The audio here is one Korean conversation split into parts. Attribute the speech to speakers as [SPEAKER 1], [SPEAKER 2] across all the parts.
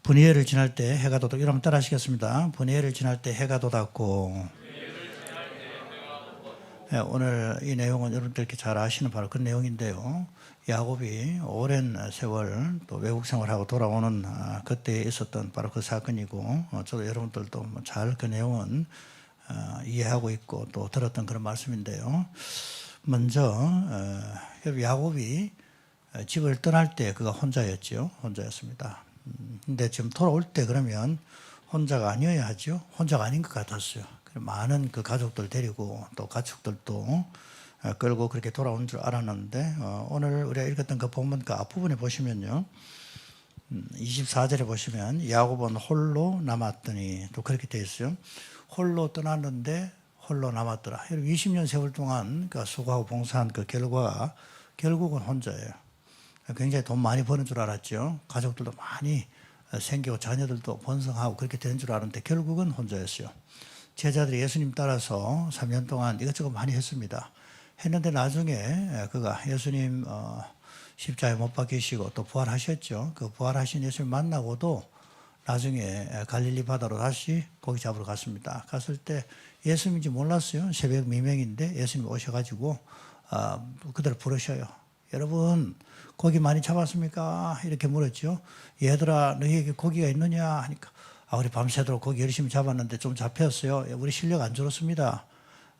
[SPEAKER 1] 분이엘을 지날 때 해가 돋았고, 이러면 따라 하시겠습니다. 분이엘을 지날 때 해가 돋았고. 네, 오늘 이 내용은 여러분들 이렇게 잘 아시는 바로 그 내용인데요. 야곱이 오랜 세월 또 외국 생활하고 돌아오는 그때 있었던 바로 그 사건이고, 저도 여러분들도 잘 그 내용은 이해하고 있고 또 들었던 그런 말씀인데요. 먼저 야곱이 집을 떠날 때 그가 혼자였죠. 혼자였습니다. 근데 지금 돌아올 때 그러면 혼자가 아니어야 하죠. 혼자가 아닌 것 같았어요. 많은 그 가족들 데리고 또 가축들도 끌고 그렇게 돌아온 줄 알았는데, 오늘 우리가 읽었던 그 본문 그 앞부분에 보시면요, 24절에 보시면 야곱은 홀로 남았더니 또 그렇게 되어 있어요. 홀로 떠났는데 홀로 남았더라. 20년 세월 동안 그 수고하고 봉사한 그 결과가 결국은 혼자예요. 굉장히 돈 많이 버는 줄 알았죠. 가족들도 많이 생기고 자녀들도 번성하고 그렇게 되는 줄 알았는데 결국은 혼자였어요. 제자들이 예수님 따라서 3년 동안 이것저것 많이 했습니다. 했는데 나중에 그가 예수님 십자가에 못 박히시고 또 부활하셨죠. 그 부활하신 예수님 만나고도 나중에 갈릴리 바다로 다시 고기 잡으러 갔습니다. 갔을 때 예수님인지 몰랐어요. 새벽 미명인데 예수님이 오셔가지고 그들을 부르셔요. 여러분 고기 많이 잡았습니까? 이렇게 물었죠. 얘들아 너희에게 고기가 있느냐 하니까 우리 밤새도록 고기 열심히 잡았는데 좀 잡혔어요. 우리 실력 안 줄었습니다.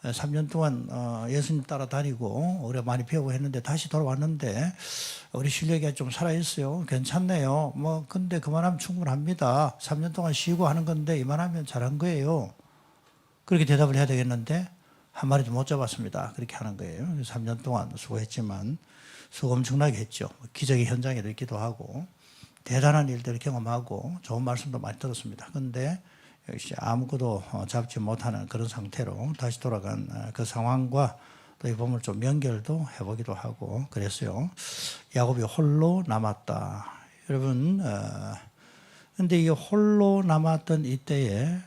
[SPEAKER 1] 3년 동안 예수님 따라다니고 우리가 많이 배우고 했는데 다시 돌아왔는데 우리 실력이 좀 살아있어요. 괜찮네요. 근데 그만하면 충분합니다. 3년 동안 쉬고 하는 건데 이만하면 잘한 거예요. 그렇게 대답을 해야 되겠는데 한 마리도 못 잡았습니다. 그렇게 하는 거예요. 3년 동안 수고했지만 수고 엄청나게 했죠. 기적의 현장에도 있기도 하고 대단한 일들을 경험하고 좋은 말씀도 많이 들었습니다. 그런데 역시 아무것도 잡지 못하는 그런 상태로 다시 돌아간 그 상황과 또 이 부분을 좀 연결도 해보기도 하고 그랬어요. 야곱이 홀로 남았다. 여러분, 근데 이 홀로 남았던 이때에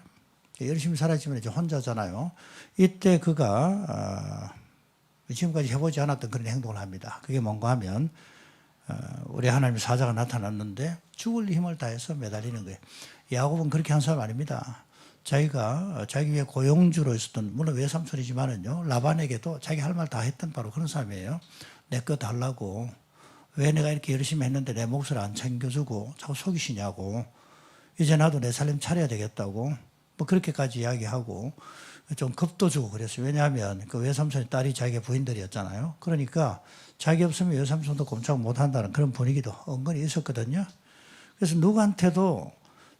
[SPEAKER 1] 열심히 살았지만 이제 혼자잖아요. 이때 그가 지금까지 해보지 않았던 그런 행동을 합니다. 그게 뭔가 하면 우리 하나님의 사자가 나타났는데 죽을 힘을 다해서 매달리는 거예요. 야곱은 그렇게 한 사람 아닙니다. 자기가 자기 위해 고용주로 있었던, 물론 외삼촌이지만은요, 라반에게도 자기 할 말 다 했던 바로 그런 사람이에요. 내 거 달라고. 왜 내가 이렇게 열심히 했는데 내 몫을 안 챙겨주고 자꾸 속이시냐고. 이제 나도 내 살림 차려야 되겠다고. 그렇게까지 이야기하고 좀 겁도 주고 그랬어요. 왜냐하면 그 외삼촌의 딸이 자기의 부인들이었잖아요. 그러니까 자기 없으면 외삼촌도 꼼짝 못한다는 그런 분위기도 은근히 있었거든요. 그래서 누구한테도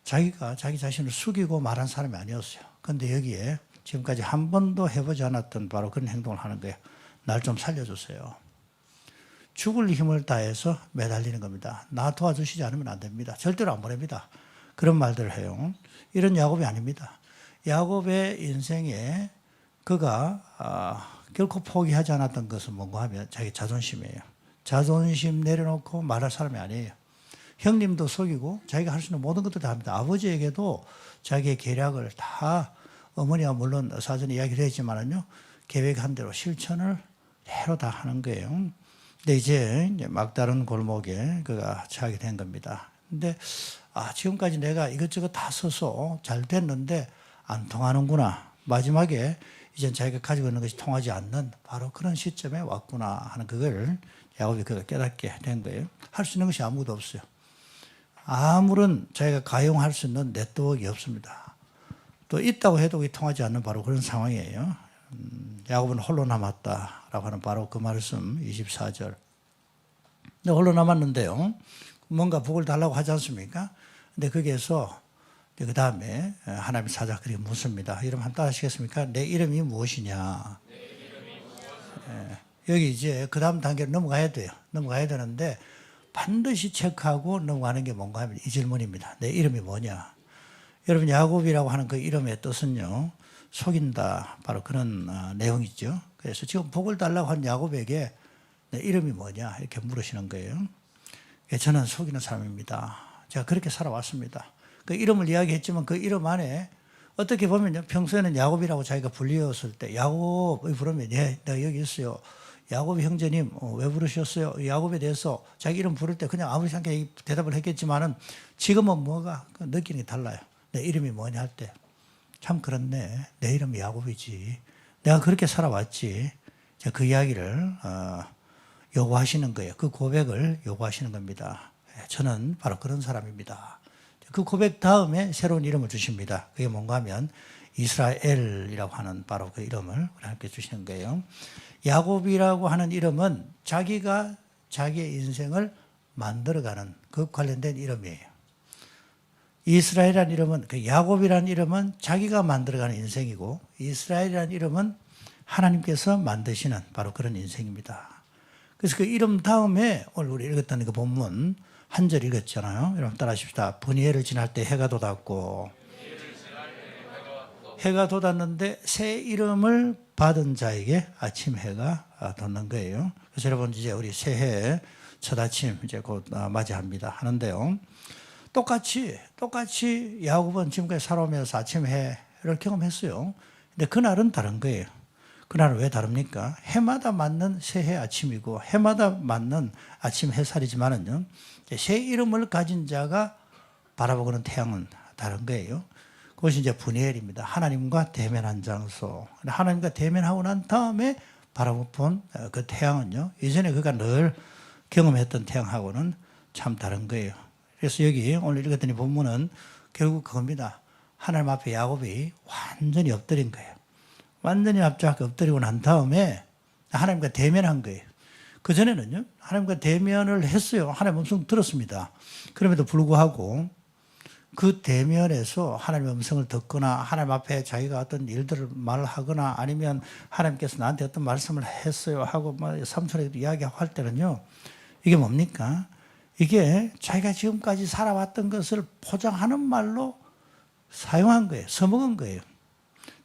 [SPEAKER 1] 자기가 자기 자신을 숙이고 말한 사람이 아니었어요. 그런데 여기에 지금까지 한 번도 해보지 않았던 바로 그런 행동을 하는 거예요. 날 좀 살려주세요. 죽을 힘을 다해서 매달리는 겁니다. 나 도와주시지 않으면 안 됩니다. 절대로 안 보냅니다. 그런 말들을 해요. 이런 야곱이 아닙니다. 야곱의 인생에 그가 결코 포기하지 않았던 것은 뭔가 하면 자기 자존심이에요. 자존심 내려놓고 말할 사람이 아니에요. 형님도 속이고 자기가 할 수 있는 모든 것들을 다 합니다. 아버지에게도 자기의 계략을 다, 어머니와 물론 사전에 이야기를 했지만은요, 계획한 대로 실천을 대로 다 하는 거예요. 근데 이제 막다른 골목에 그가 처하게 된 겁니다. 근데 지금까지 내가 이것저것 다 써서 잘 됐는데 안 통하는구나. 마지막에 이제 자기가 가지고 있는 것이 통하지 않는 바로 그런 시점에 왔구나 하는 그걸 야곱이 그가 깨닫게 된 거예요. 할 수 있는 것이 아무것도 없어요. 아무런 자기가 가용할 수 있는 네트워크가 없습니다. 또 있다고 해도 통하지 않는 바로 그런 상황이에요. 야곱은 홀로 남았다라고 하는 바로 그 말씀 24절. 근데 홀로 남았는데요, 뭔가 복을 달라고 하지 않습니까? 근데 거기에서 그 다음에 하나님 사자 그렇게 묻습니다. 이름 한번 따라하시겠습니까? 내 이름이 무엇이냐? 여기 이제 그 다음 단계로 넘어가야 돼요. 넘어가야 되는데 반드시 체크하고 넘어가는 게 뭔가 하면 이 질문입니다. 내 이름이 뭐냐? 여러분, 야곱이라고 하는 그 이름의 뜻은요, 속인다, 바로 그런 내용이죠. 그래서 지금 복을 달라고 한 야곱에게 내 이름이 뭐냐 이렇게 물으시는 거예요. 저는 속이는 사람입니다. 제가 그렇게 살아왔습니다. 그 이름을 이야기했지만 그 이름 안에 어떻게 보면 평소에는 야곱이라고 자기가 불리웠을 때 야곱이 부르면 내가 여기 있어요. 야곱이 형제님 왜 부르셨어요? 야곱에 대해서 자기 이름 부를 때 그냥 아무렇지 않게 대답을 했겠지만은 지금은 뭐가 느끼는 게 달라요. 내 이름이 뭐냐 할 때 참 그렇네. 내 이름이 야곱이지. 내가 그렇게 살아왔지. 그 이야기를 요구하시는 거예요. 그 고백을 요구하시는 겁니다. 저는 바로 그런 사람입니다. 그 고백 다음에 새로운 이름을 주십니다. 그게 뭔가 하면 이스라엘이라고 하는 바로 그 이름을 하나님께 주시는 거예요. 야곱이라고 하는 이름은 자기가 자기의 인생을 만들어가는 그 관련된 이름이에요. 이스라엘이라는 이름은, 그 야곱이라는 이름은 자기가 만들어가는 인생이고, 이스라엘이라는 이름은 하나님께서 만드시는 바로 그런 인생입니다. 그래서 그 이름 다음에 오늘 우리 읽었던 그 본문 한 절 읽었잖아요. 여러분 따라하십시다. 분이엘을 지날 때 해가 돋았고, 해가 돋았는데 새 이름을 받은 자에게 아침 해가 돋는 거예요. 그래서 여러분 이제 우리 새해 첫 아침 이제 곧 맞이합니다. 하는데요. 똑같이 야곱은 지금까지 살아오면서 아침 해를 경험했어요. 근데 그날은 다른 거예요. 그날은 왜 다릅니까? 해마다 맞는 새해 아침이고 해마다 맞는 아침 햇살이지만은요. 새 이름을 가진 자가 바라보고는 태양은 다른 거예요. 그것이 이제 분이엘입니다. 하나님과 대면한 장소. 하나님과 대면하고 난 다음에 바라본 그 태양은요. 이전에 그가 늘 경험했던 태양하고는 참 다른 거예요. 그래서 여기 오늘 읽었더니 본문은 결국 그겁니다. 하나님 앞에 야곱이 완전히 엎드린 거예요. 완전히 납작 엎드리고 난 다음에 하나님과 대면한 거예요. 그전에는요. 하나님과 대면을 했어요. 하나님 음성 들었습니다. 그럼에도 불구하고 그 대면에서 하나님의 음성을 듣거나 하나님 앞에 자기가 어떤 일들을 말하거나 아니면 하나님께서 나한테 어떤 말씀을 했어요 하고 삼손에도 이야기하고 할 때는요. 이게 뭡니까? 이게 자기가 지금까지 살아왔던 것을 포장하는 말로 사용한 거예요. 써먹은 거예요.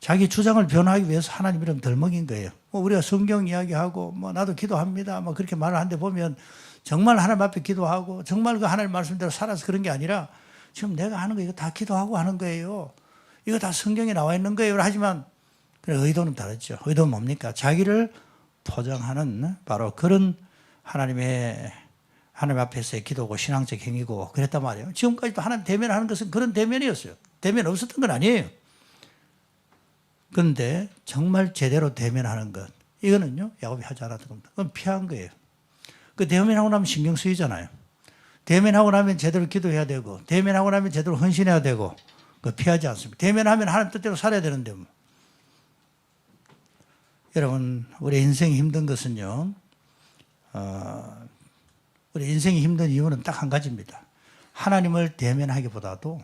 [SPEAKER 1] 자기 주장을 변화하기 위해서 하나님 이름 덜먹인 거예요. 우리가 성경 이야기하고 나도 기도합니다. 그렇게 말을 하는데 보면 정말 하나님 앞에 기도하고 정말 그 하나님 말씀대로 살아서 그런 게 아니라 지금 내가 하는 거 이거 다 기도하고 하는 거예요. 이거 다 성경에 나와 있는 거예요. 하지만 의도는 다르죠. 의도는 뭡니까? 자기를 포장하는 바로 그런 하나님 앞에서의 기도고 신앙적 행위고 그랬단 말이에요. 지금까지도 하나님 대면하는 것은 그런 대면이었어요. 대면 없었던 건 아니에요. 그런데 정말 제대로 대면하는 것, 이거는요, 야곱이 하지 않았던 겁니다. 그건 피한 거예요. 그 대면하고 나면 신경 쓰이잖아요. 대면하고 나면 제대로 기도해야 되고, 대면하고 나면 제대로 헌신해야 되고, 그 피하지 않습니다. 대면하면 하나님 뜻대로 살아야 되는데 뭐. 여러분, 우리 인생이 힘든 것은요, 우리 인생이 힘든 이유는 딱 한 가지입니다. 하나님을 대면하기보다도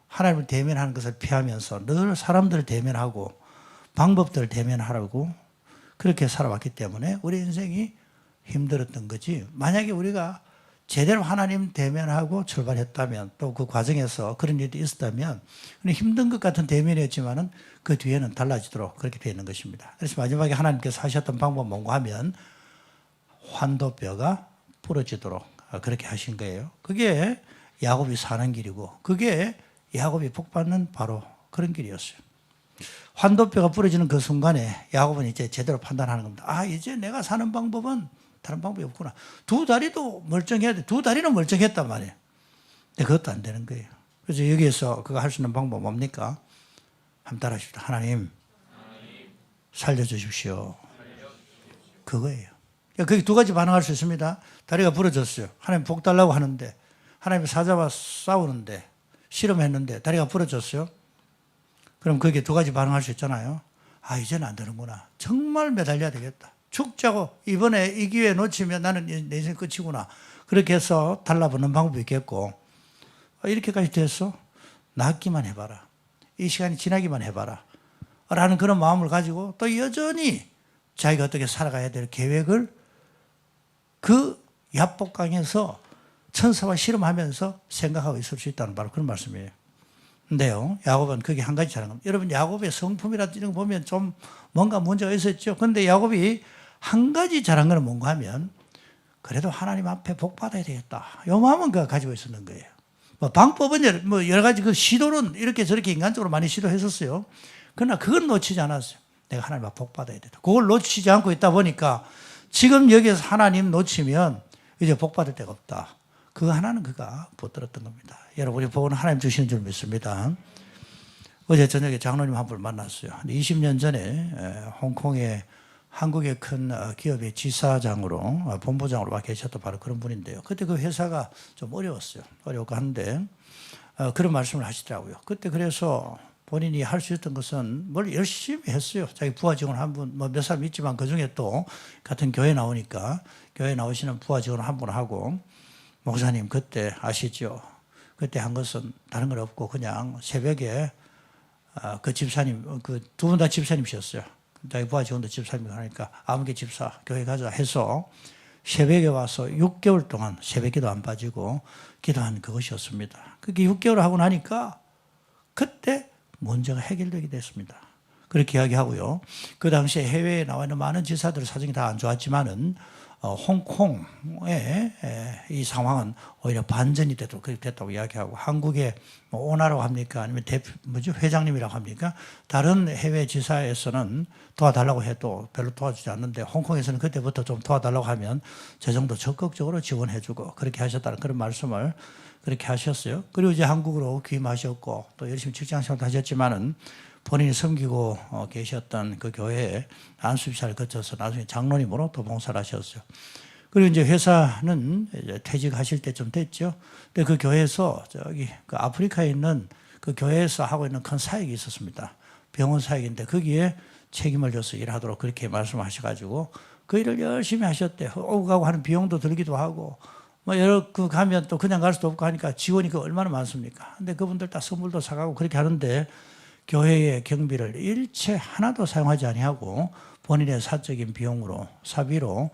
[SPEAKER 1] 하나님을 대면하는 것을 피하면서 늘 사람들을 대면하고 방법들을 대면하라고 그렇게 살아왔기 때문에 우리 인생이 힘들었던 거지. 만약에 우리가 제대로 하나님 대면하고 출발했다면 또 그 과정에서 그런 일이 있었다면 힘든 것 같은 대면이었지만은 그 뒤에는 달라지도록 그렇게 되어 있는 것입니다. 그래서 마지막에 하나님께서 하셨던 방법은 뭔가 하면 환도뼈가 부러지도록 그렇게 하신 거예요. 그게 야곱이 사는 길이고 그게 야곱이 복받는 바로 그런 길이었어요. 환도뼈가 부러지는 그 순간에 야곱은 이제 제대로 판단하는 겁니다. 아, 이제 내가 사는 방법은 다른 방법이 없구나. 두 다리도 멀쩡해야 돼. 두 다리는 멀쩡했단 말이에요. 근데 그것도 안 되는 거예요. 그래서 여기에서 그거 할 수 있는 방법 뭡니까? 한번 따라하십시다. 하나님, 살려주십시오. 그거예요. 그게 두 가지 반응할 수 있습니다. 다리가 부러졌어요. 하나님 복 달라고 하는데, 하나님 사자와 싸우는데, 실험했는데 다리가 부러졌어요. 그럼 그게 두 가지 반응할 수 있잖아요. 아, 이제는 안 되는구나. 정말 매달려야 되겠다. 죽자고 이번에 이 기회 놓치면 나는 내 인생 끝이구나. 그렇게 해서 달라붙는 방법이 있겠고 이렇게까지 됐어? 낫기만 해봐라. 이 시간이 지나기만 해봐라. 라는 그런 마음을 가지고 또 여전히 자기가 어떻게 살아가야 될 계획을 그 야복강에서 천사와 실험하면서 생각하고 있을 수 있다는 바로 그런 말씀이에요. 근데요, 야곱은 그게 한 가지 잘한 겁니다. 여러분, 야곱의 성품이라든지 이런 거 보면 좀 뭔가 문제가 있었죠. 그런데 야곱이 한 가지 잘한 건 뭔가 하면 그래도 하나님 앞에 복 받아야 되겠다. 요 마음은 그가 가지고 있었는 거예요. 방법은 여러 가지 그 시도는 이렇게 저렇게 인간적으로 많이 시도했었어요. 그러나 그건 놓치지 않았어요. 내가 하나님 앞 복 받아야 된다. 그걸 놓치지 않고 있다 보니까 지금 여기에서 하나님 놓치면 이제 복 받을 데가 없다. 그거 하나는 그가 붙들었던 겁니다. 여러분이 복은 하나님 주시는 줄 믿습니다. 어제 저녁에 장로님 한 분을 만났어요. 20년 전에 홍콩에 한국의 큰 기업의 지사장으로 본부장으로 와 계셨던 바로 그런 분인데요. 그때 그 회사가 좀 어려웠어요. 어려웠고 한데 그런 말씀을 하시더라고요. 그때 그래서 본인이 할 수 있었던 것은 뭘 열심히 했어요. 자기 부하 직원 한 분, 뭐 몇 사람 있지만 그 중에 또 같은 교회 나오니까 교회 나오시는 부하 직원 한 분 하고 목사님 그때 아시죠? 그때 한 것은 다른 건 없고 그냥 새벽에 그 집사님, 그 두 분 다 집사님이셨어요. 자기 부하 직원도 집사님이고 하니까 아무개 집사 교회 가자 해서 새벽에 와서 6개월 동안 새벽에도 안 빠지고 기도한 그것이었습니다. 그게 6개월 하고 나니까 그때 문제가 해결되게 됐습니다. 그렇게 이야기하고요. 그 당시에 해외에 나와 있는 많은 지사들 사정이 다 안 좋았지만은 홍콩의 이 상황은 오히려 반전이 되도록 그렇게 됐다고 이야기하고 한국의 뭐 오나라고 합니까? 아니면 회장님이라고 합니까? 다른 해외 지사에서는 도와달라고 해도 별로 도와주지 않는데 홍콩에서는 그때부터 좀 도와달라고 하면 저 정도 적극적으로 지원해주고 그렇게 하셨다는 그런 말씀을 그렇게 하셨어요. 그리고 이제 한국으로 귀임하셨고 또 열심히 직장생활도 하셨지만은 본인이 섬기고 계셨던 그 교회에 안수입사를 거쳐서 나중에 장로님으로 또 봉사를 하셨어요. 그리고 이제 회사는 이제 퇴직하실 때쯤 됐죠. 근데 그 교회에서 저기 그 아프리카에 있는 그 교회에서 하고 있는 큰 사역이 있었습니다. 병원 사역인데 거기에 책임을 져서 일하도록 그렇게 말씀하셔가지고 그 일을 열심히 하셨대요. 오고 가고 하는 비용도 들기도 하고 뭐 여러 그 가면 또 그냥 갈 수도 없고 하니까 지원이 그 얼마나 많습니까? 근데 그분들 다 선물도 사가고 그렇게 하는데 교회의 경비를 일체 하나도 사용하지 아니하고 본인의 사적인 비용으로 사비로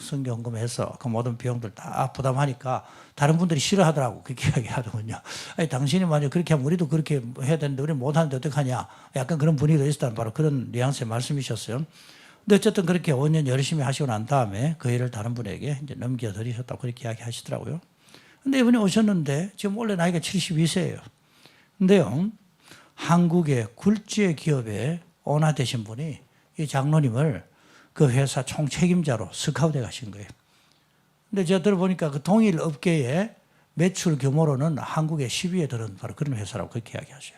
[SPEAKER 1] 성경금해서 그 모든 비용들 다 부담하니까 다른 분들이 싫어하더라고. 그렇게 이야기하더군요. 아니, 당신이 만약 그렇게 하면 우리도 그렇게 해야 되는데 우리 못하는데 어떡하냐. 약간 그런 분위기도 있었다는 바로 그런 뉘앙스의 말씀이셨어요. 근데 어쨌든 그렇게 5년 열심히 하시고 난 다음에 그 일을 다른 분에게 이제 넘겨드리셨다고 그렇게 이야기하시더라고요. 근데 이분이 오셨는데 지금 원래 나이가 72세예요. 근데요. 한국의 굴지의 기업에 오너 되신 분이 이 장로님을 그 회사 총책임자로 스카우트해 가신 거예요. 근데 제가 들어보니까 그 동일 업계의 매출 규모로는 한국의 10위에 드는 바로 그런 회사라고 그렇게 이야기하셔요.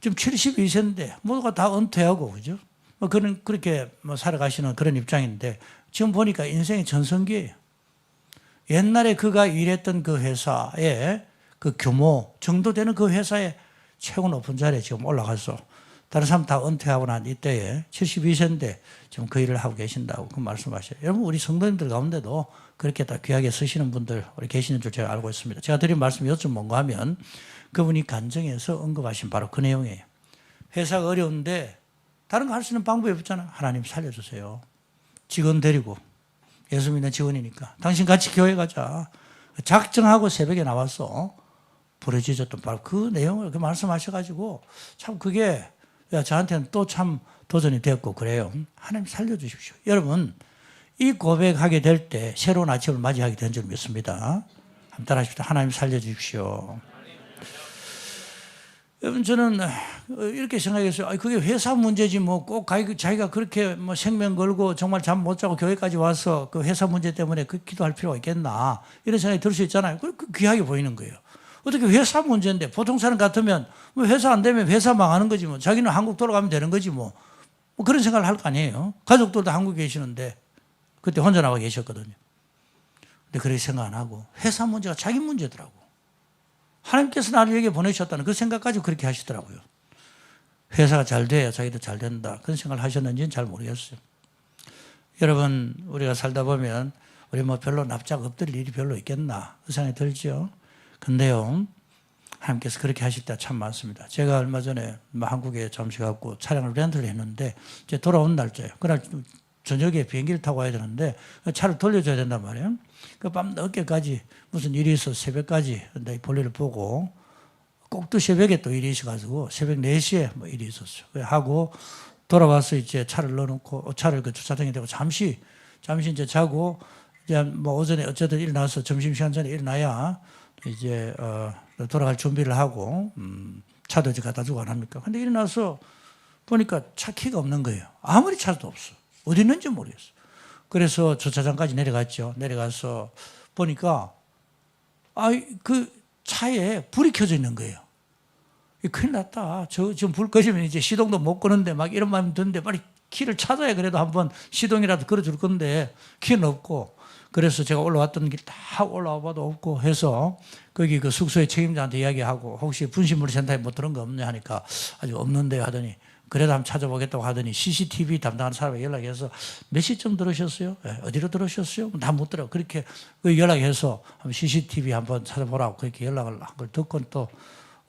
[SPEAKER 1] 지금 72세인데 모두가 다 은퇴하고 그죠? 뭐 그렇게 뭐 살아가시는 그런 입장인데 지금 보니까 인생의 전성기예요. 옛날에 그가 일했던 그 회사의 그 규모 정도 되는 그 회사의 최고 높은 자리에 지금 올라가서 다른 사람 다 은퇴하고 난 이때에 72세인데 지금 그 일을 하고 계신다고 그 말씀하셔요. 여러분 우리 성도님들 가운데도 그렇게 다 귀하게 쓰시는 분들 우리 계시는 줄 제가 알고 있습니다. 제가 드린 말씀이 어쩜 뭔가 하면 그분이 간증해서 언급하신 바로 그 내용이에요. 회사가 어려운데 다른 거 할 수 있는 방법이 없잖아. 하나님 살려주세요. 직원 데리고 예수 믿는 직원이니까 당신 같이 교회 가자. 작정하고 새벽에 나와서 부르짖었던 바로 그 내용을 그 말씀하셔가지고 참 그게 저한테는 또 참 도전이 됐고 그래요. 하나님 살려주십시오. 여러분 이 고백하게 될 때 새로운 아침을 맞이하게 된 줄 믿습니다. 한번 따라하십시오. 하나님 살려주십시오. 여러분 저는 이렇게 생각했어요. 그게 회사 문제지 뭐 꼭 자기가 그렇게 뭐 생명 걸고 정말 잠 못 자고 교회까지 와서 그 회사 문제 때문에 그 기도할 필요가 있겠나 이런 생각이 들 수 있잖아요. 그 귀하게 보이는 거예요. 어떻게 회사 문제인데 보통 사람 같으면 뭐 회사 안 되면 회사 망하는 거지 뭐 자기는 한국 돌아가면 되는 거지 뭐 그런 생각을 할 거 아니에요. 가족들도 한국에 계시는데 그때 혼자 나와 계셨거든요. 근데 그렇게 생각 안 하고 회사 문제가 자기 문제더라고. 하나님께서 나를 여기에 보내셨다는 그 생각까지 그렇게 하시더라고요. 회사가 잘 돼야 자기도 잘 된다. 그런 생각을 하셨는지는 잘 모르겠어요. 여러분 우리가 살다 보면 우리 뭐 별로 납작 엎드릴 일이 별로 있겠나 그 생각이 들죠. 근데요 하나님께서 그렇게 하실 때 참 많습니다. 제가 얼마 전에 한국에 잠시 갖고 차량을 렌트를 했는데 이제 돌아온 날짜예요. 그날 저녁에 비행기를 타고 와야 되는데 차를 돌려줘야 된단 말이에요. 그 밤 늦게까지 무슨 일이 있어서 새벽까지 내 볼일을 보고 꼭 또 새벽에 또 일이 있어가지고 새벽 4시에 뭐 일이 있었어요. 하고 돌아와서 이제 차를 넣어놓고 차를 그 주차장에 대고 잠시 이제 자고 이제 뭐 오전에 어쨌든 일어나서 점심시간 전에 일어나야 이제 돌아갈 준비를 하고 차도 이제 갖다 주고 안 합니까? 근데 일어나서 보니까 차 키가 없는 거예요. 아무리 찾아도 없어. 어디 있는지 모르겠어. 그래서 주차장까지 내려갔죠. 내려가서 보니까 그 차에 불이 켜져 있는 거예요. 큰일 났다. 지금 불 꺼지면 이제 시동도 못 끄는데 막 이런 마음이 드는데 빨리 키를 찾아야 그래도 한번 시동이라도 걸어줄 건데 키는 없고, 그래서 제가 올라왔던 길 다 올라와 봐도 없고 해서 거기 그 숙소의 책임자한테 이야기하고 혹시 분실물센터에 뭐 들은 거 없냐 하니까 아직 없는데 하더니 그래도 한번 찾아보겠다고 하더니 CCTV 담당하는 사람에 연락해서 몇 시쯤 들으셨어요? 어디로 들으셨어요? 다 못 들어. 그렇게 연락해서 CCTV 한번 찾아보라고 그렇게 연락을 한 걸 듣고 또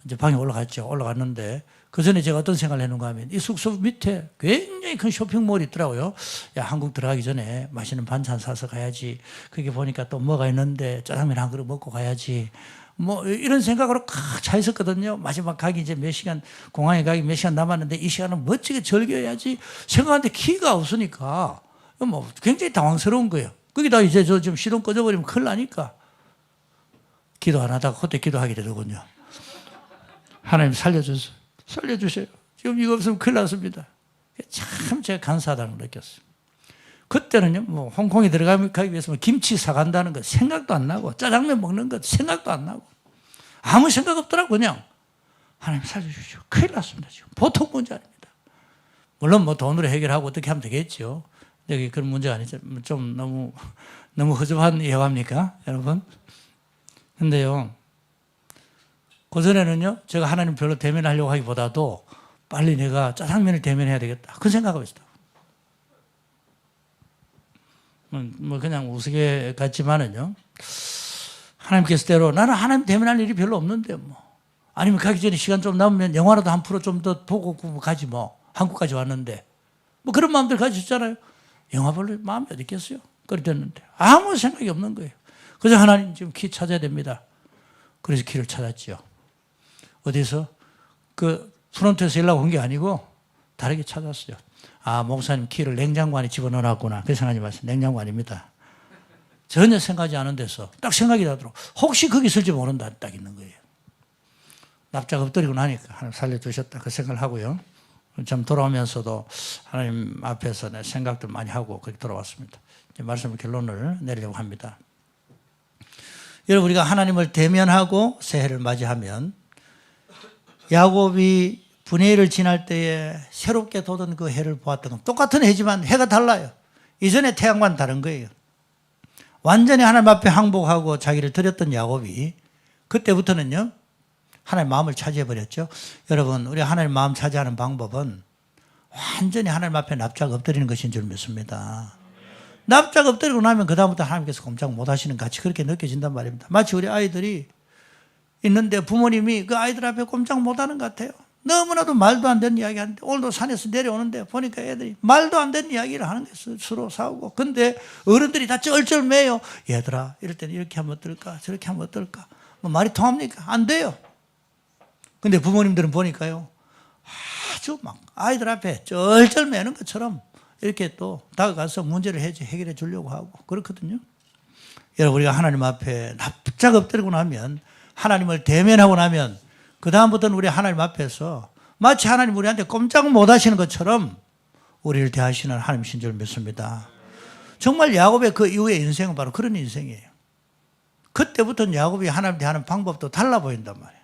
[SPEAKER 1] 이제 방에 올라갔죠. 올라갔는데 그 전에 제가 어떤 생각을 했는가 하면 이 숙소 밑에 굉장히 큰 쇼핑몰이 있더라고요. 야, 한국 들어가기 전에 맛있는 반찬 사서 가야지. 그게 보니까 또 뭐가 있는데 짜장면 한 그릇 먹고 가야지. 뭐 이런 생각으로 꽉 차 있었거든요. 마지막 가기 이제 몇 시간, 공항에 가기 몇 시간 남았는데 이 시간은 멋지게 즐겨야지 생각하는데 키가 없으니까 뭐 굉장히 당황스러운 거예요. 거기다 이제 저 지금 시동 꺼져버리면 큰일 나니까 기도 안 하다가 그때 기도하게 되더군요. 하나님 살려주세요. 살려주세요. 지금 이거 없으면 큰일 났습니다. 참 제가 감사하다는 걸 느꼈어요. 그때는요, 뭐, 홍콩에 들어가기 위해서 김치 사간다는 거 생각도 안 나고, 짜장면 먹는 것 생각도 안 나고, 아무 생각 없더라고, 그냥. 하나님 살려주십시오. 큰일 났습니다, 지금. 보통 문제 아닙니다. 물론 뭐 돈으로 해결하고 어떻게 하면 되겠죠. 근데 그런 문제가 아니죠. 좀 너무 허접한 예화입니까, 여러분? 근데요, 그전에는요, 제가 하나님 별로 대면하려고 하기보다도 빨리 내가 짜장면을 대면해야 되겠다. 그 생각하고 있었다. 뭐 그냥 우스개 같지만은요, 하나님께서 때로 나는 하나님 대면할 일이 별로 없는데 뭐, 아니면 가기 전에 시간 좀 남으면 영화라도 한 프로 좀 더 보고 가지 뭐, 한국까지 왔는데 뭐 그런 마음들 가지셨잖아요. 영화 볼 마음이 어디 있겠어요? 그랬는데 아무 생각이 없는 거예요. 그래서 하나님 지금 키 찾아야 됩니다. 그래서 키를 찾았죠. 어디서? 그 프론트에서 연락 온 게 아니고 다르게 찾았어요. 아, 목사님 키를 냉장고 안에 집어넣어놨구나. 그 생각하지 마세요. 냉장고 아닙니다. 전혀 생각하지 않은 데서 딱 생각이 나도록 혹시 거기 있을지 모른다 딱 있는 거예요. 납작 엎드리고 나니까 하나님 살려주셨다 그 생각을 하고요. 참 돌아오면서도 하나님 앞에서 내 생각들 많이 하고 그렇게 돌아왔습니다. 이제 말씀의 결론을 내리려고 합니다. 여러분, 우리가 하나님을 대면하고 새해를 맞이하면 야곱이 분해를 지날 때에 새롭게 돋은 그 해를 보았던 건 똑같은 해지만 해가 달라요. 이전에 태양과는 다른 거예요. 완전히 하나님 앞에 항복하고 자기를 드렸던 야곱이 그때부터는요, 하나님 마음을 차지해버렸죠. 여러분, 우리 하나님 마음 차지하는 방법은 완전히 하나님 앞에 납작 엎드리는 것인 줄 믿습니다. 납작 엎드리고 나면 그다음부터 하나님께서 꼼짝 못 하시는 같이 그렇게 느껴진단 말입니다. 마치 우리 아이들이 있는데 부모님이 그 아이들 앞에 꼼짝 못 하는 것 같아요. 너무나도 말도 안 되는 이야기 하는데, 오늘도 산에서 내려오는데 보니까 애들이 말도 안 되는 이야기를 하는 거예요. 서로 싸우고. 근데 어른들이 다 쩔쩔매요. 얘들아, 이럴 때는 이렇게 하면 어떨까? 저렇게 하면 어떨까? 뭐 말이 통합니까? 안 돼요. 근데 부모님들은 보니까요, 아주 막 아이들 앞에 쩔쩔매는 것처럼 이렇게 또 다가가서 문제를 해결해 주려고 하고 그렇거든요. 여러분, 우리가 하나님 앞에 납작 엎드리고 나면, 하나님을 대면하고 나면 그 다음부터는 우리 하나님 앞에서 마치 하나님 우리한테 꼼짝 못 하시는 것처럼 우리를 대하시는 하나님이신 줄 믿습니다. 정말 야곱의 그 이후의 인생은 바로 그런 인생이에요. 그때부터는 야곱이 하나님 대하는 방법도 달라 보인단 말이에요.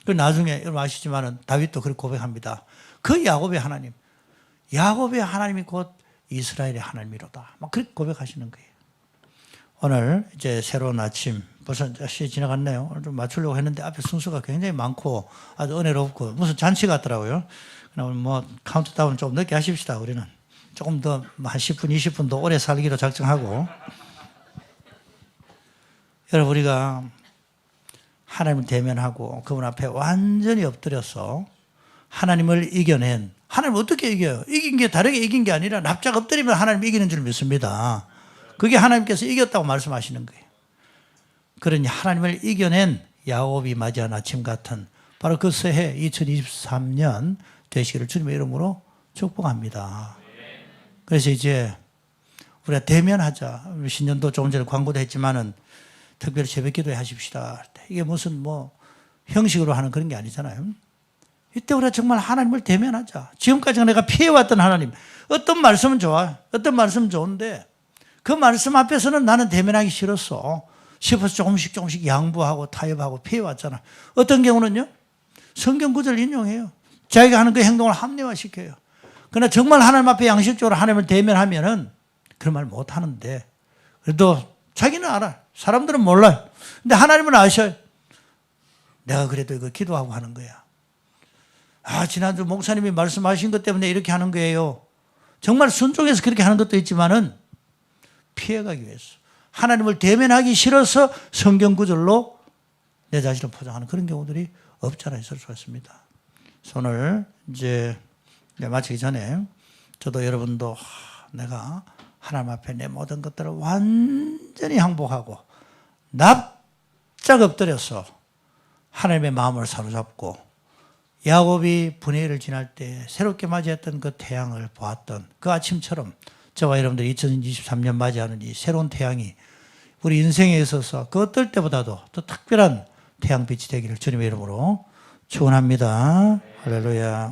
[SPEAKER 1] 그 나중에 여러분 아시지만은 다윗도 그렇게 고백합니다. 그 야곱의 하나님, 야곱의 하나님이 곧 이스라엘의 하나님이로다. 막 그렇게 고백하시는 거예요. 오늘 이제 새로운 아침, 벌써 시간이 지나갔네요. 오늘 좀 맞추려고 했는데 앞에 순서가 굉장히 많고 아주 은혜롭고 무슨 잔치 같더라고요. 오늘 뭐 카운트다운 좀 늦게 하십시다. 우리는 조금 더 한 10분, 20분 더 오래 살기로 작정하고. 여러분, 우리가 하나님을 대면하고 그분 앞에 완전히 엎드려서 하나님을 이겨낸, 하나님 어떻게 이겨요? 이긴 게 다르게 이긴 게 아니라 납작 엎드리면 하나님 이기는 줄 믿습니다. 그게 하나님께서 이겼다고 말씀하시는 거예요. 그러니 하나님을 이겨낸 야곱이 맞이한 아침 같은 바로 그 새해 2023년 되시기를 주님의 이름으로 축복합니다. 그래서 이제 우리가 대면하자. 신년도 조금 전에 광고도 했지만은 특별히 새벽 기도회 하십시다. 이게 무슨 뭐 형식으로 하는 그런 게 아니잖아요. 이때 우리가 정말 하나님을 대면하자. 지금까지 내가 피해왔던 하나님, 어떤 말씀은 좋아, 어떤 말씀은 좋은데 그 말씀 앞에서는 나는 대면하기 싫었어. 싶어서 조금씩 양보하고 타협하고 피해왔잖아. 어떤 경우는요, 성경 구절 인용해요. 자기가 하는 그 행동을 합리화시켜요. 그러나 정말 하나님 앞에 양식적으로 하나님을 대면하면은 그런 말 못 하는데, 그래도 자기는 알아. 사람들은 몰라요. 근데 하나님은 아셔요. 내가 그래도 이거 기도하고 하는 거야. 지난주 목사님이 말씀하신 것 때문에 이렇게 하는 거예요. 정말 순종해서 그렇게 하는 것도 있지만은 피해가기 위해서, 하나님을 대면하기 싫어서 성경 구절로 내 자신을 포장하는 그런 경우들이 없잖아 있을 수 있습니다. 오늘 이제 마치기 전에 저도 여러분도 내가 하나님 앞에 내 모든 것들을 완전히 항복하고 납작 엎드려서 하나님의 마음을 사로잡고, 야곱이 분해를 지날 때 새롭게 맞이했던 그 태양을 보았던 그 아침처럼 저와 여러분들 2023년 맞이하는 이 새로운 태양이 우리 인생에 있어서 그 어떨 때보다도 더 특별한 태양빛이 되기를 주님의 이름으로 축원합니다. 할렐루야.